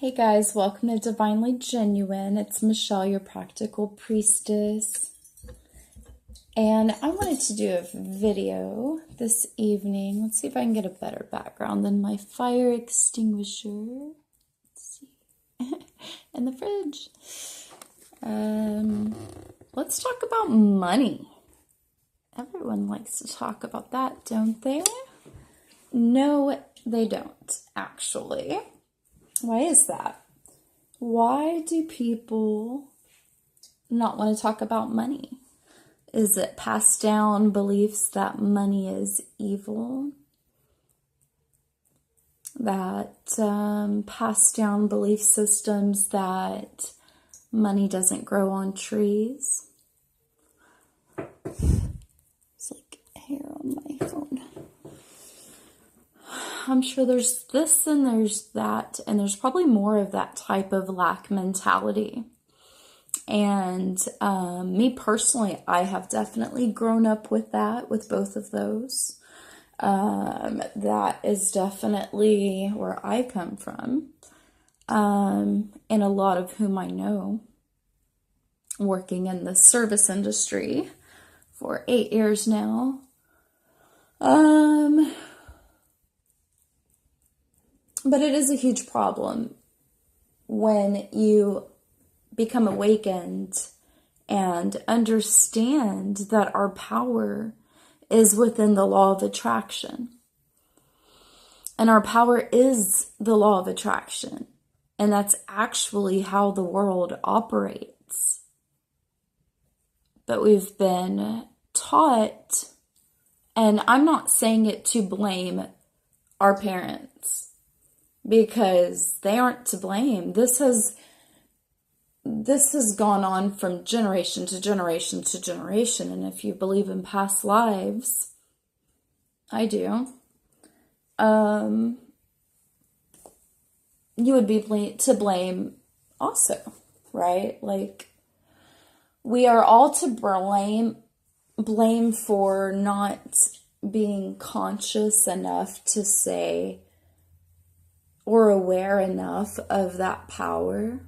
Hey guys, welcome to Divinely Genuine. It's Michelle, your practical priestess. And I wanted to do a video this evening. Let's see if I can get a better background than my fire extinguisher. Let's see. In the fridge. Let's talk about money. Everyone likes to talk about that, don't they? No, they don't, actually. Why is that? Why do people not want to talk about money? Is it passed down beliefs that money is evil? That passed down belief systems that money doesn't grow on trees? It's like hair on my phone. I'm sure there's this and there's that, and there's probably more of that type of lack mentality. And me personally, I have definitely grown up with that, with both of those. That is definitely where I come from, and a lot of whom I know, working in the service industry for 8 years now. But it is a huge problem when you become awakened and understand that our power is within the law of attraction. And our power is the law of attraction. And that's actually how the world operates. But we've been taught, and I'm not saying it to blame our parents, because they aren't to blame. This has gone on from generation to generation to generation. And if you believe in past lives, I do, you would be to blame also, right? Like, we are all to blame for not being conscious enough to say, or aware enough of that power.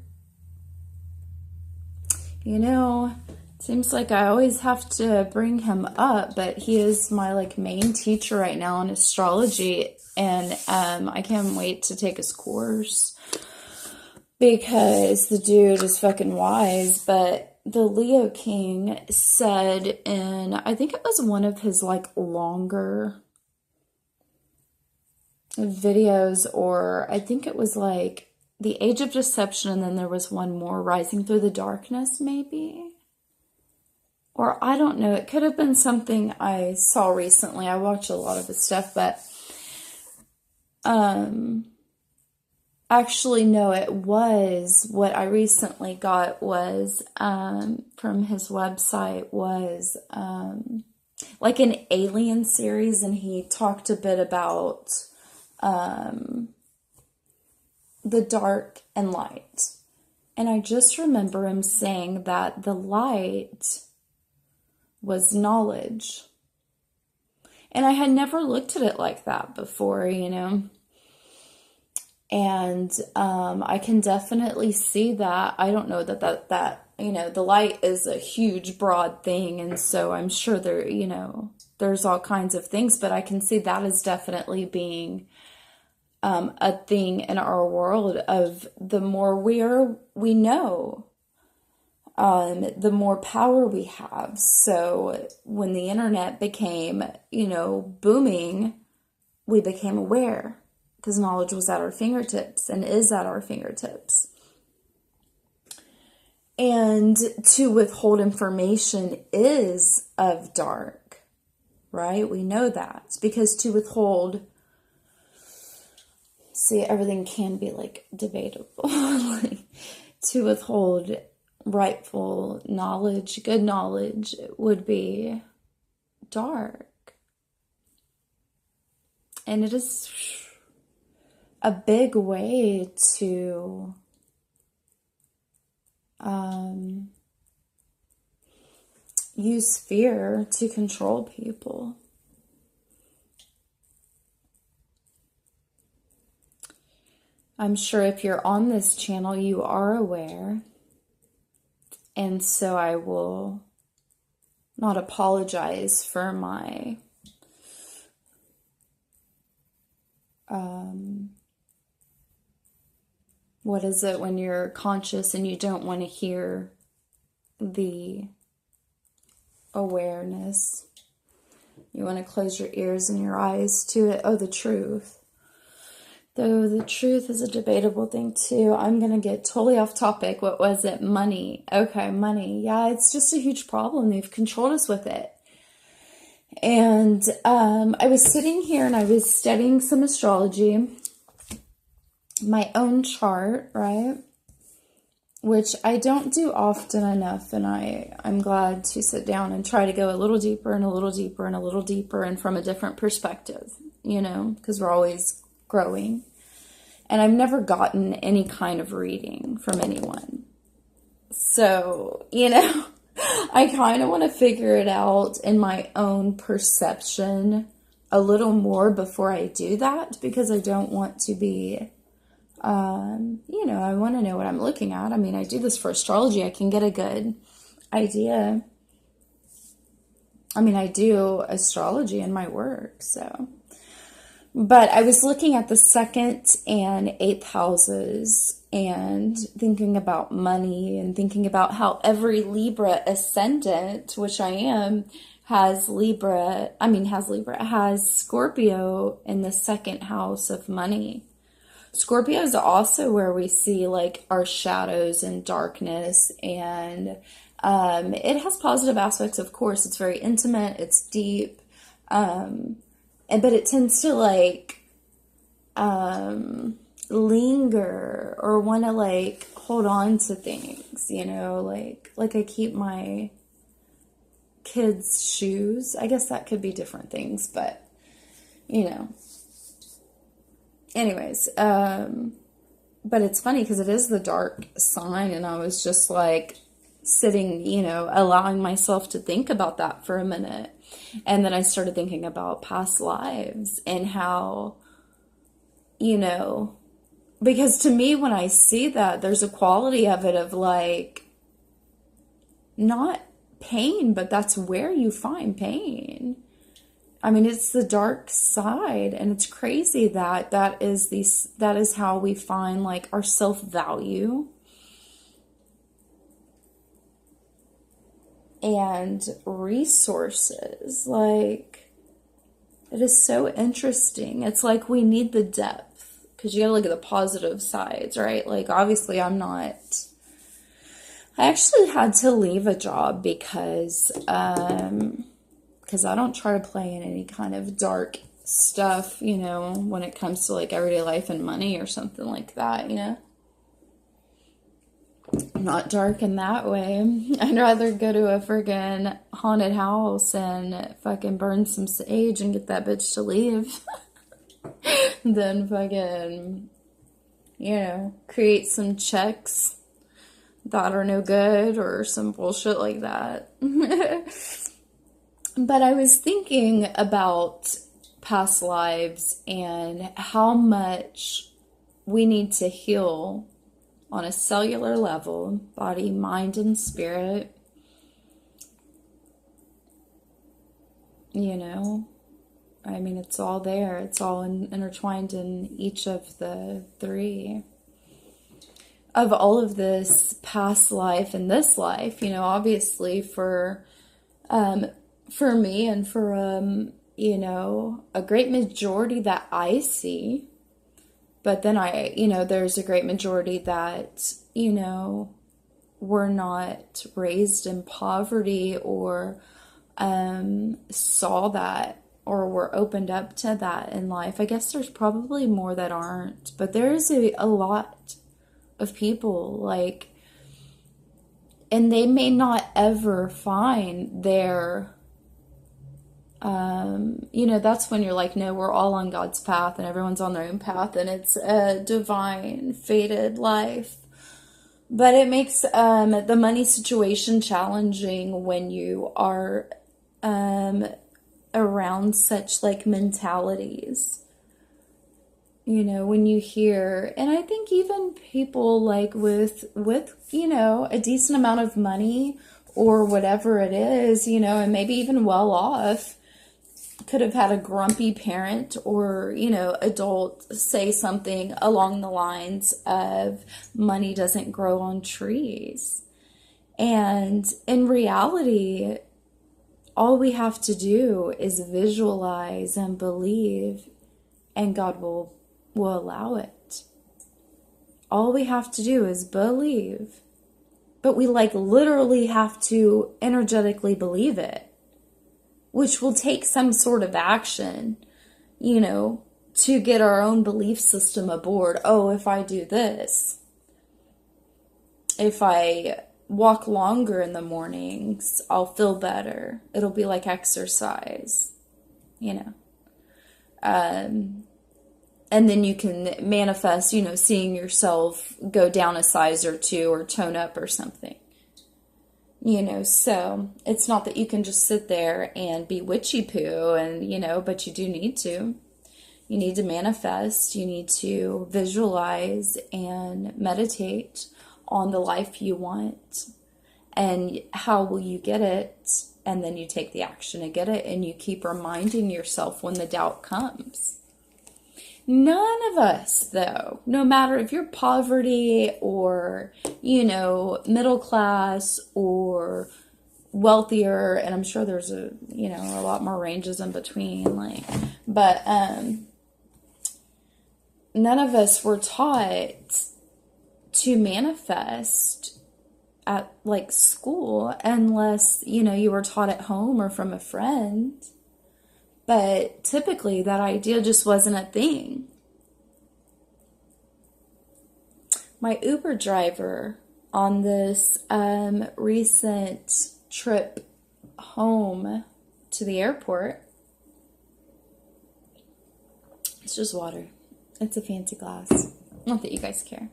You know, it seems like I always have to bring him up, but he is my main teacher right now in astrology, and I can't wait to take his course because the dude is fucking wise. But the Leo King said in, I think it was one of his longer videos, or I think it was The Age of Deception, and then there was one more, Rising Through the Darkness, maybe? Or I don't know, it could have been something I saw recently. I watch a lot of his stuff, but actually no, it was, what I recently got was from his website was an alien series, and he talked a bit about the dark and light. And I just remember him saying that the light was knowledge. And I had never looked at it like that before, And I can definitely see that. I don't know that the light is a huge, broad thing. And so I'm sure there's all kinds of things, but I can see that as definitely being a thing in our world of the more we know, the more power we have. So when the internet became, booming, we became aware because knowledge was at our fingertips and is at our fingertips. And to withhold information is of dark, right? We know that because to withhold, see, everything can be debatable. To withhold rightful knowledge, good knowledge, would be dark. And it is a big way to use fear to control people. I'm sure if you're on this channel, you are aware. And so I will not apologize for my what is it when you're conscious and you don't want to hear the awareness? You want to close your ears and your eyes to it. Oh, the truth. Though the truth is a debatable thing too. I'm going to get totally off topic. What was it? Money. Okay, money. Yeah, it's just a huge problem. They've controlled us with it. And I was sitting here and I was studying some astrology, my own chart, right? Which I don't do often enough, and I'm glad to sit down and try to go a little deeper and a little deeper and a little deeper and from a different perspective, because we're always growing. And I've never gotten any kind of reading from anyone. So, I kind of want to figure it out in my own perception a little more before I do that, because I don't want to be, I want to know what I'm looking at. I mean, I do this for astrology. I can get a good idea. I mean, I do astrology in my work, so. But I was looking at the 2nd and 8th houses and thinking about money and thinking about how every Libra ascendant, which I am, has Scorpio in the 2nd house of money. Scorpio is also where we see like our shadows and darkness, and it has positive aspects, of course. It's very intimate, it's deep, but it tends to linger or want to hold on to things, like I keep my kids' shoes. I guess that could be different things, but anyways, but it's funny because it is the dark sign, and I was just sitting, allowing myself to think about that for a minute. And then I started thinking about past lives and how, because to me, when I see that, there's a quality of it of not pain, but that's where you find pain. I mean, it's the dark side, and it's crazy that is how we find our self-value and resources. It is so interesting. It's we need the depth, because you gotta look at the positive sides, right? Obviously I actually had to leave a job because I don't try to play in any kind of dark stuff, when it comes to everyday life and money or something like that, I'm not dark in that way. I'd rather go to a friggin' haunted house and fucking burn some sage and get that bitch to leave than fucking, create some checks that are no good or some bullshit like that. But I was thinking about past lives and how much we need to heal on a cellular level, body, mind, and spirit. I mean, it's all there. It's all intertwined in each of the 3. Of all of this past life and this life, obviously for me and for, a great majority that I see, but then there's a great majority that, were not raised in poverty or, saw that or were opened up to that in life. I guess there's probably more that aren't, but there's a lot of people and they may not ever find their, that's when you're no, we're all on God's path and everyone's on their own path and it's a divine, fated life. But it makes the money situation challenging when you are around such mentalities. when you hear, and I think even people like with a decent amount of money or whatever it is, and maybe even well off, could have had a grumpy parent or, adult say something along the lines of money doesn't grow on trees. And in reality, all we have to do is visualize and believe, and God will allow it. All we have to do is believe. But we literally have to energetically believe it, which will take some sort of action, to get our own belief system aboard. Oh, if I do this, if I walk longer in the mornings, I'll feel better. It'll be like exercise, and then you can manifest, seeing yourself go down a size or two or tone up or something. So it's not that you can just sit there and be witchy poo and, but you do need to. You need to manifest. You need to visualize and meditate on the life you want. And how will you get it? And then you take the action to get it, and you keep reminding yourself when the doubt comes. None of us, though, no matter if you're poverty or, middle class or wealthier, and I'm sure there's a lot more ranges in between, but none of us were taught to manifest at school unless, you were taught at home or from a friend. But typically that idea just wasn't a thing. My Uber driver on this recent trip home to the airport, it's just water. It's a fancy glass. Not that you guys care.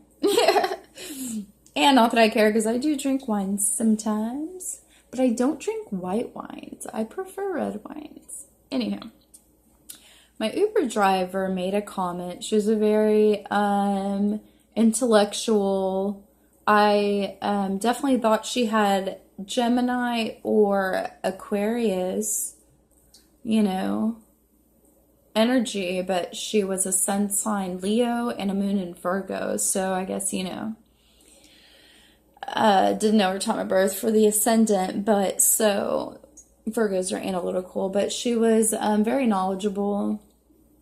And not that I care, because I do drink wines sometimes. But I don't drink white wines. I prefer red wines. Anyhow, my Uber driver made a comment. She was a very intellectual. I definitely thought she had Gemini or Aquarius, energy, but she was a sun sign Leo and a moon in Virgo. So I guess, didn't know her time of birth for the ascendant, but so Virgos are analytical, but she was very knowledgeable.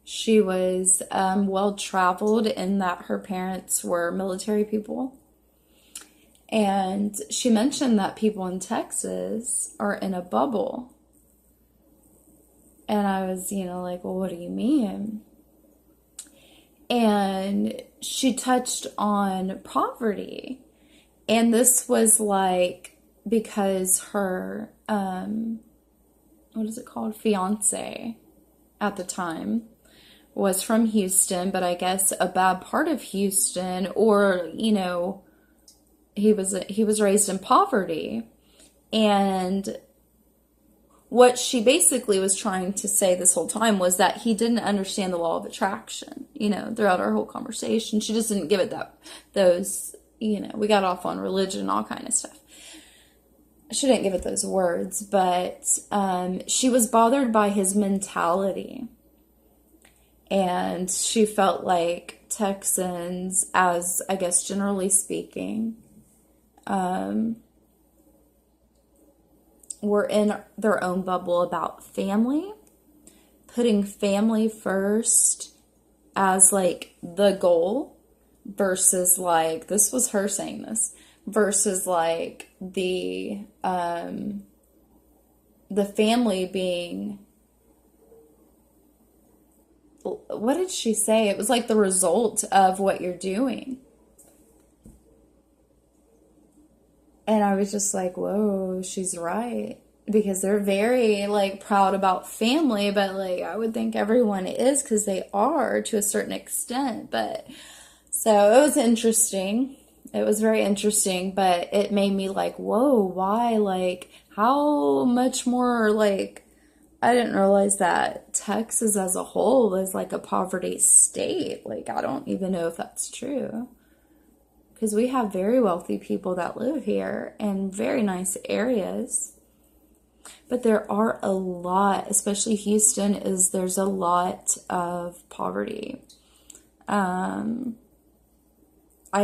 She was well-traveled in that her parents were military people. And she mentioned that people in Texas are in a bubble. And I was, well, what do you mean? And she touched on poverty. And this was because her, what is it called? Fiance at the time was from Houston, but I guess a bad part of Houston, or, he was raised in poverty. And what she basically was trying to say this whole time was that he didn't understand the law of attraction, throughout our whole conversation. She just didn't give it those, we got off on religion and all kind of stuff. She didn't give it those words, but she was bothered by his mentality. And she felt like Texans, as I guess generally speaking, were in their own bubble about family, putting family first as the goal, versus this was her saying this, versus the family being, what did she say? It was the result of what you're doing. And I was just whoa, she's right. Because they're very, proud about family, but, I would think everyone is, because they are to a certain extent. But, so it was interesting. It was very interesting, but it made me whoa, why? How much more, I didn't realize that Texas as a whole is like a poverty state. Like, I don't even know if that's true. Because we have very wealthy people that live here in very nice areas. But there are a lot, especially Houston, there's a lot of poverty. I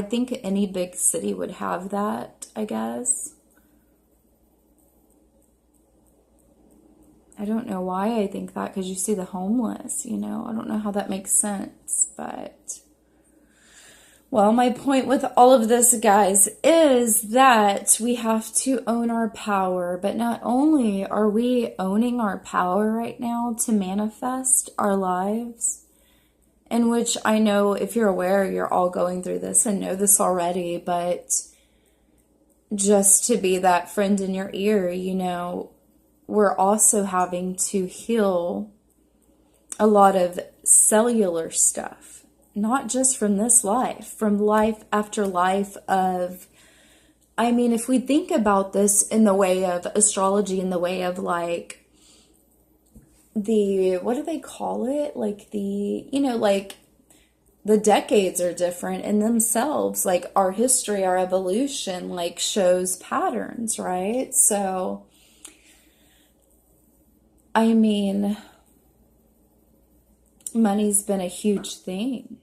think any big city would have that, I guess. I don't know why I think that, because you see the homeless, I don't know how that makes sense, but well, my point with all of this, guys, is that we have to own our power, but not only are we owning our power right now to manifest our lives, in which I know, if you're aware, you're all going through this and know this already, but just to be that friend in your ear, we're also having to heal a lot of cellular stuff, not just from this life, from life after life of, if we think about this in the way of astrology, in the way of like what do they call it? Like like the decades are different in themselves. Like our history, our evolution, like shows patterns, right? So, money's been a huge thing,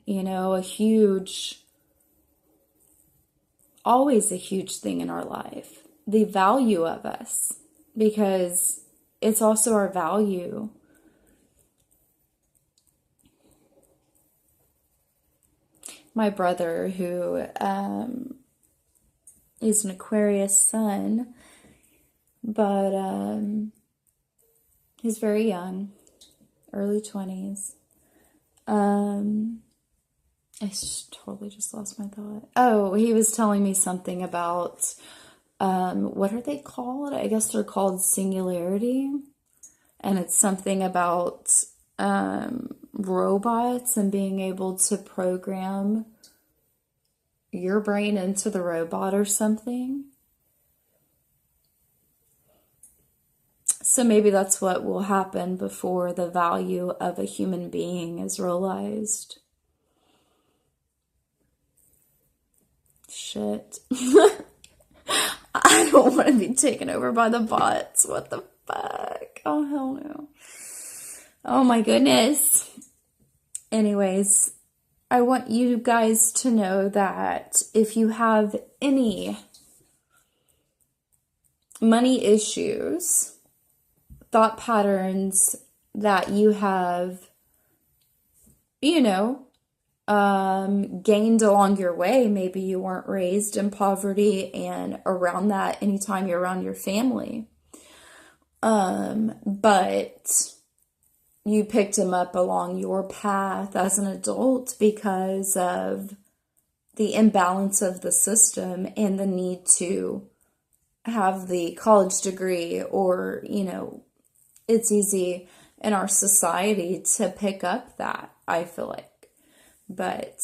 always a huge thing in our life. The value of us, because it's also our value. My brother, who is an Aquarius sun, but he's very young, early 20s. I totally just lost my thought. Oh, he was telling me something about, what are they called? I guess they're called Singularity. And it's something about robots and being able to program your brain into the robot or something. So maybe that's what will happen before the value of a human being is realized. Shit. I don't want to be taken over by the bots. What the fuck? Oh, hell no. Oh my goodness. Anyways, I want you guys to know that if you have any money issues, thought patterns that you have, gained along your way. Maybe you weren't raised in poverty and around that anytime you're around your family. But you picked them up along your path as an adult because of the imbalance of the system and the need to have the college degree, or, it's easy in our society to pick up that, I feel like. But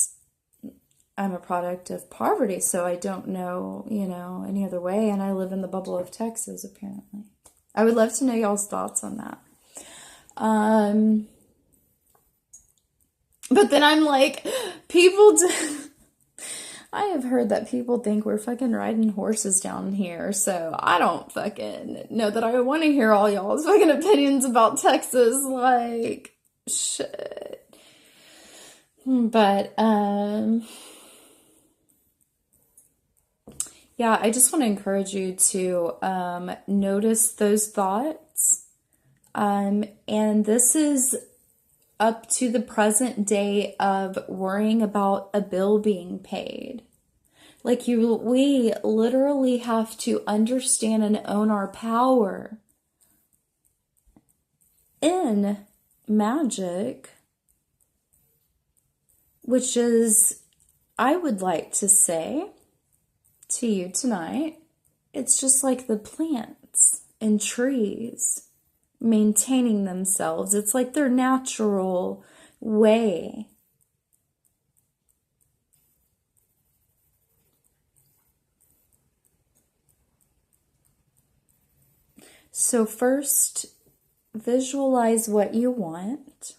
I'm a product of poverty, so I don't know, any other way. And I live in the bubble of Texas, apparently. I would love to know y'all's thoughts on that. But then I'm like, I have heard that people think we're fucking riding horses down here, so I don't fucking know that I want to hear all y'all's fucking opinions about Texas, like, shit. But, yeah, I just want to encourage you to notice those thoughts. And this is up to the present day of worrying about a bill being paid. Like we literally have to understand and own our power in magic, which is, I would like to say to you tonight, it's just like the plants and trees maintaining themselves. It's like their natural way. So first, visualize what you want?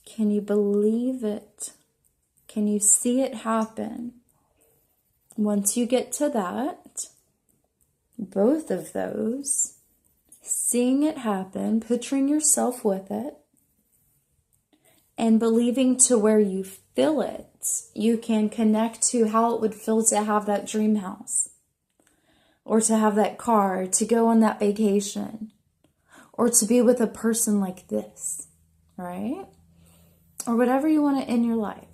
Can you believe it? Can you see it happen? Once you get to that, both of those, seeing it happen, picturing yourself with it, and believing to where you feel it, you can connect to how it would feel to have that dream house, or to have that car, to go on that vacation, or to be with a person like this, right? Or whatever you want in your life,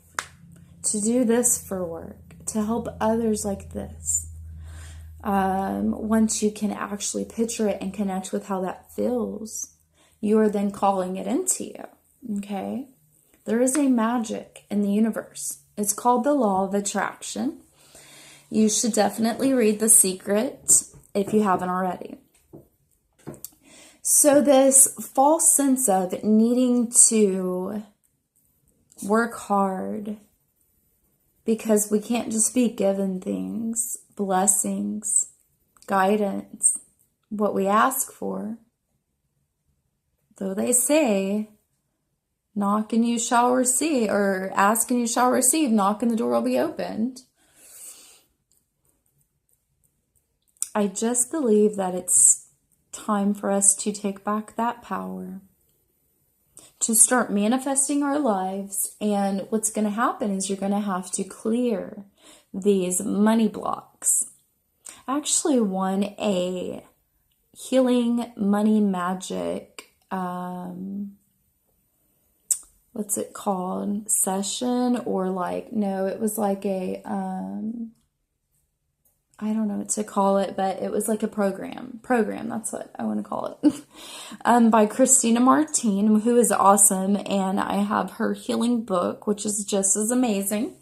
to do this for work, to help others like this. Once you can actually picture it and connect with how that feels, you are then calling it into you, okay? There is a magic in the universe. It's called the law of attraction. You should definitely read The Secret if you haven't already. So this false sense of needing to work hard because we can't just be given things, blessings, guidance, what we ask for. Though they say, knock and you shall receive, or ask and you shall receive, knock and the door will be opened. I just believe that it's time for us to take back that power, to start manifesting our lives. And what's going to happen is you're going to have to clear these money blocks. I actually won a healing money magic, what's it called? Session, or like, no, it was like a, I don't know what to call it, but it was like a program, that's what I want to call it, by Christina Martine, who is awesome, and I have her healing book, which is just as amazing.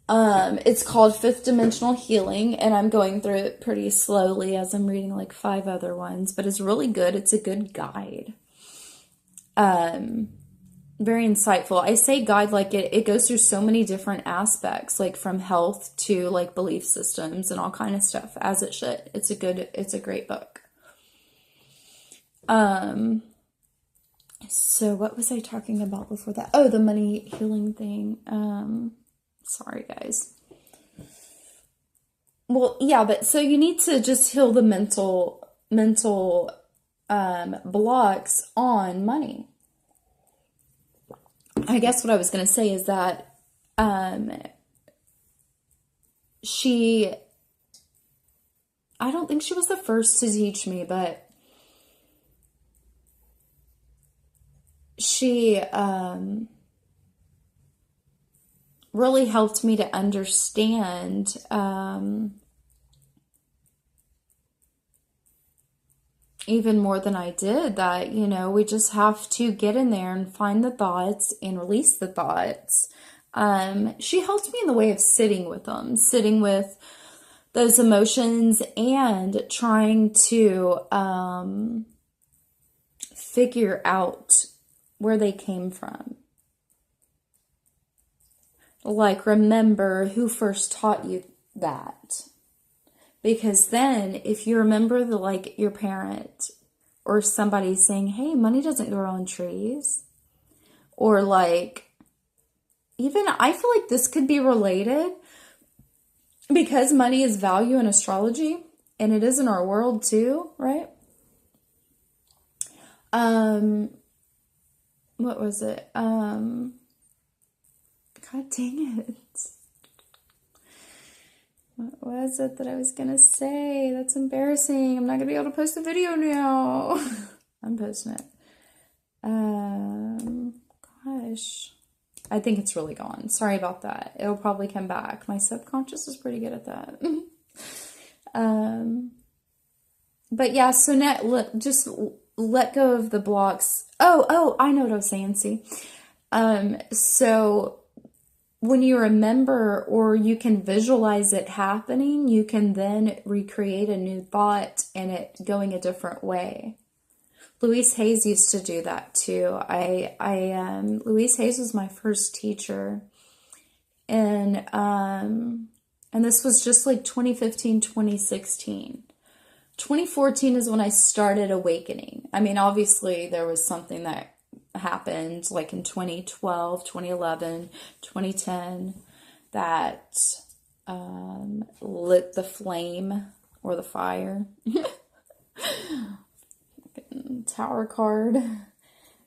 It's called Fifth Dimensional Healing, and I'm going through it pretty slowly as I'm reading like 5 other ones, but it's really good. It's a good guide. Very insightful. I say guide like it goes through so many different aspects, like from health to like belief systems and all kind of stuff, as it should. It's a great book. So what was I talking about before that? Oh, the money healing thing. Sorry guys. Well, yeah, but so you need to just heal the mental blocks on money. I guess what I was going to say is that I don't think she was the first to teach me, but she really helped me to understand even more than I did, that, you know, we just have to get in there and find the thoughts and release the thoughts. She helped me in the way of sitting with them, sitting with those emotions and trying to figure out where they came from. Like, remember who first taught you that. Because then if you remember like your parent or somebody saying, hey, money doesn't grow on trees, or like, even I feel like this could be related because money is value in astrology, and it is in our world too, right? What was it? God dang it. What was it that I was going to say? That's embarrassing. I'm not going to be able to post the video now. I'm posting it. Gosh. I think it's really gone. Sorry about that. It'll probably come back. My subconscious is pretty good at that. But yeah, so now just let go of the blocks. Oh, I know what I was saying, see. So when you remember, or you can visualize it happening, you can then recreate a new thought and it going a different way. Louise Hayes used to do that too. Louise Hayes was my first teacher, and this was just like 2015, 2016. 2014 is when I started awakening. I mean, obviously there was something that happened like in 2012, 2011, 2010 that lit the flame or the fire. Tower card.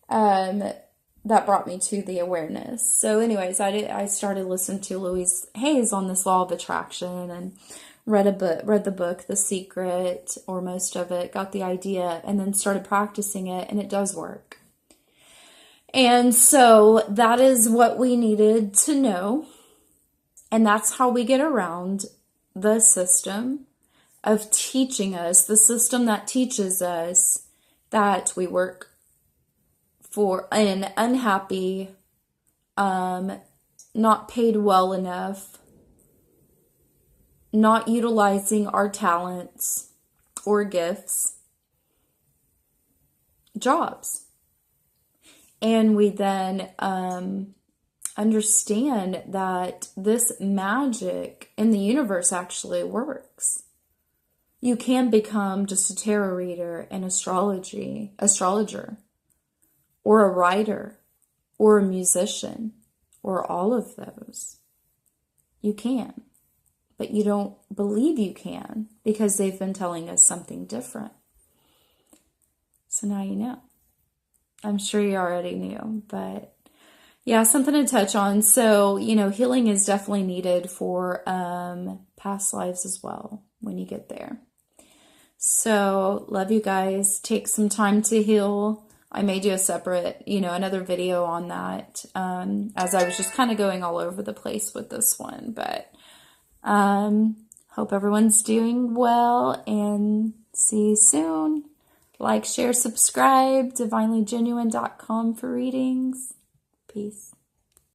That brought me to the awareness. So anyways, I started listening to Louise Hayes on this law of attraction and read the book, The Secret, or most of it, got the idea, and then started practicing it, and it does work. And so that is what we needed to know. And that's how we get around the system of teaching us, the system that teaches us that we work for an unhappy, not paid well enough, not utilizing our talents or gifts, jobs. And we then understand that this magic in the universe actually works. You can become just a tarot reader, an astrologer, or a writer, or a musician, or all of those. You can, but you don't believe you can because they've been telling us something different. So now you know. I'm sure you already knew, but yeah, something to touch on. So, healing is definitely needed for past lives as well when you get there. So, love you guys. Take some time to heal. I may do a separate, another video on that, as I was just kind of going all over the place with this one. But hope everyone's doing well, and see you soon. Like, share, subscribe, divinelygenuine.com for readings. Peace.